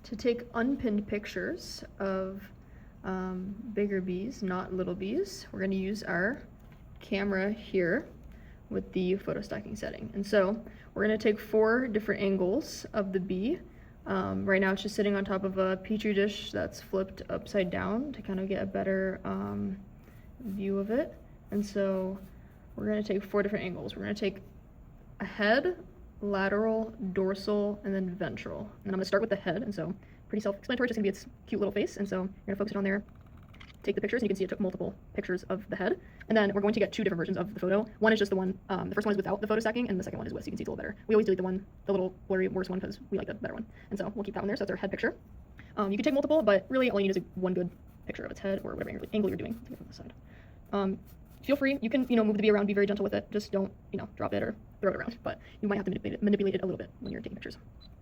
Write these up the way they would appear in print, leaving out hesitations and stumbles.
to take unpinned pictures of bigger bees, not little bees, we're going to use our camera here with the photo stacking setting. And so we're going to take 4 different angles of the bee. Right now it's just sitting on top of a petri dish that's flipped upside down to kind of get a better view of it. And so we're going to take 4 different angles. We're going to take a head, lateral, dorsal, and then ventral. And I'm going to start with the head, and so pretty self-explanatory, just going to be its cute little face. And so you're going to focus it on there, take the pictures, and you can see it took multiple pictures of the head. And then we're going to get 2 different versions of the photo. One is just the one, the first one is without the photo stacking, and the second one is with, so you can see it's a little better. We always delete the little blurry worse one because we like the better one. And so we'll keep that one there, so that's our head picture. You can take multiple, but really all you need is one good picture of its head or whatever angle you're doing. Let's take it from this side. Feel free, you can, move the bee around, be very gentle with it. Just don't, drop it or throw it around, but you might have to manipulate it a little bit when you're taking pictures.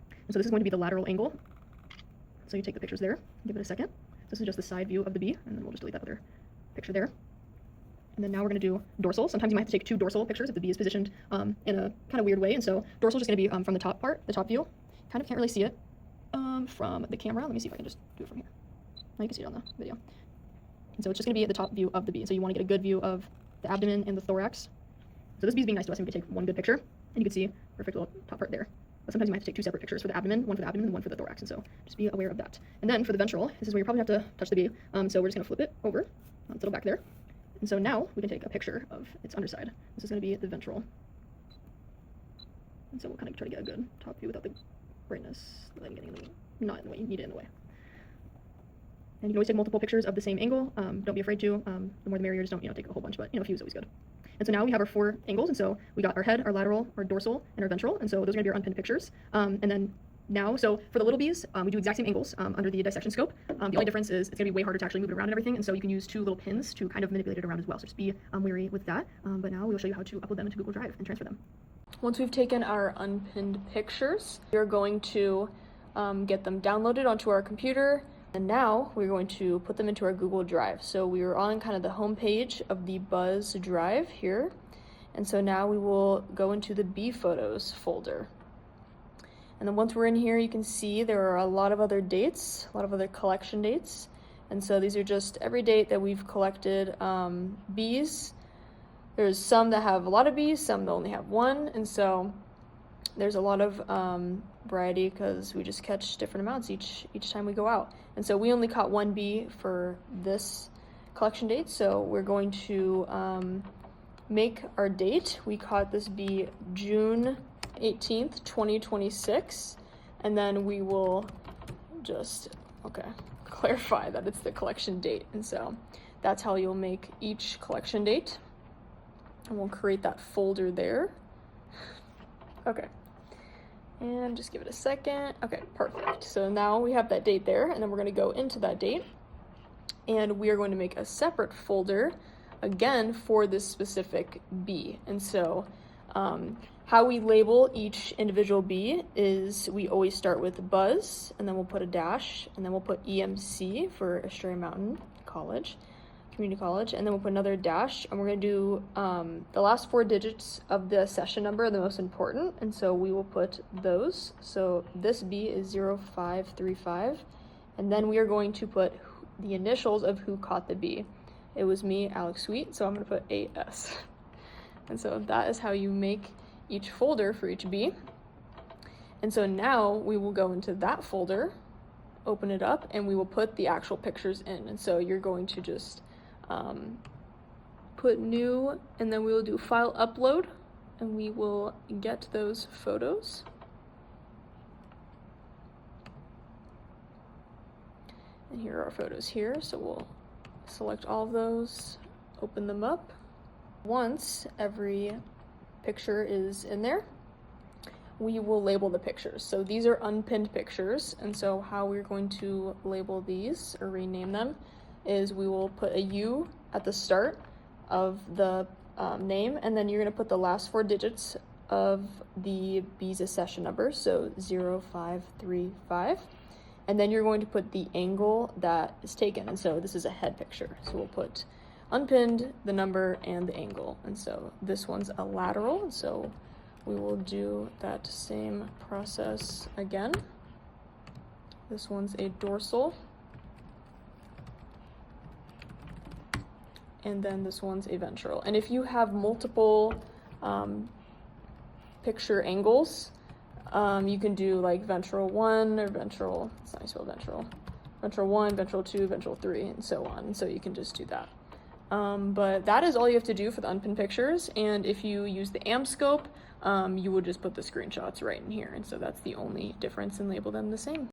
And so this is going to be the lateral angle. So you take the pictures there, give it a second. This is just the side view of the bee, and then we'll just delete that other picture there. And then now we're going to do dorsal. Sometimes you might have to take 2 dorsal pictures if the bee is positioned in a kind of weird way. And so dorsal is just going to be from the top part, the top view. Kind of can't really see it from the camera. Let me see if I can just do it from here. Now you can see it on the video. And so it's just going to be the top view of the bee. So you want to get a good view of the abdomen and the thorax. So this bee is being nice to us, and we can take one good picture, and you can see perfect little top part there. But sometimes you might have to take 2 separate pictures for the abdomen, one for the abdomen and one for the thorax, and so just be aware of that. And then for the ventral, this is where you probably have to touch the bee. So we're just going to flip it over, its little back there. And so now we can take a picture of its underside. This is going to be the ventral. And so we'll kind of try to get a good top view without the brightness, the light getting in the way, not in the way, you need it in the way. And you can always take multiple pictures of the same angle. Don't be afraid to. The more the merrier. Just don't take a whole bunch, but a few is always good. And so now we have our 4 angles, and so we got our head, our lateral, our dorsal, and our ventral. And so those are going to be our unpinned pictures. And then now, so for the little bees, we do exact same angles under the dissection scope. The only difference is it's going to be way harder to actually move it around and everything. And so you can use 2 little pins to kind of manipulate it around as well. So just be wary with that. But now we'll show you how to upload them into Google Drive and transfer them. Once we've taken our unpinned pictures, we're going to get them downloaded onto our computer. And now we're going to put them into our Google Drive. So we are on kind of the home page of the Buzz Drive here. And so now we will go into the bee photos folder. And then once we're in here, you can see there are a lot of other dates, a lot of other collection dates. And so these are just every date that we've collected bees. There's some that have a lot of bees, some that only have 1. And so there's a lot of variety because we just catch different amounts each time we go out. And so we only caught 1 bee for this collection date, so we're going to make our date. We caught this bee June 18th, 2026, and then we will just, clarify that it's the collection date. And so that's how you'll make each collection date. And we'll create that folder there. Okay. And just give it a second. Okay, perfect. So now we have that date there, and then we're going to go into that date, and we are going to make a separate folder again for this specific bee. And so how we label each individual bee is we always start with Buzz, and then we'll put a dash, and then we'll put EMC for Estrella Mountain Community College, and then we'll put another dash, and we're going to do the last 4 digits of the session number are the most important, and so we will put those. So this bee is 0535, and then we are going to put the initials of who caught the bee. It was me, Alex Sweet, so I'm going to put AS. And so that is how you make each folder for each bee. And so now we will go into that folder, open it up, and we will put the actual pictures in. And so you're going to just put new, and then we will do file upload, and we will get those photos. And here are our photos here, so we'll select all of those, open them up. Once every picture is in there, we will label the pictures. So these are unpinned pictures, and so how we're going to label these or rename them is we will put a U at the start of the name, and then you're going to put the last 4 digits of the bee's session number, so 0535, and then you're going to put the angle that is taken. And so this is a head picture, so we'll put unpinned, the number, and the angle. And so this one's a lateral, and so we will do that same process again. This one's a dorsal. And then this one's a ventral. And if you have multiple picture angles, you can do like ventral 1 or ventral, it's not spelled ventral, ventral 1, ventral 2, ventral 3, and so on. So you can just do that. But that is all you have to do for the unpinned pictures. And if you use the AM scope, you would just put the screenshots right in here. And so that's the only difference and label them the same.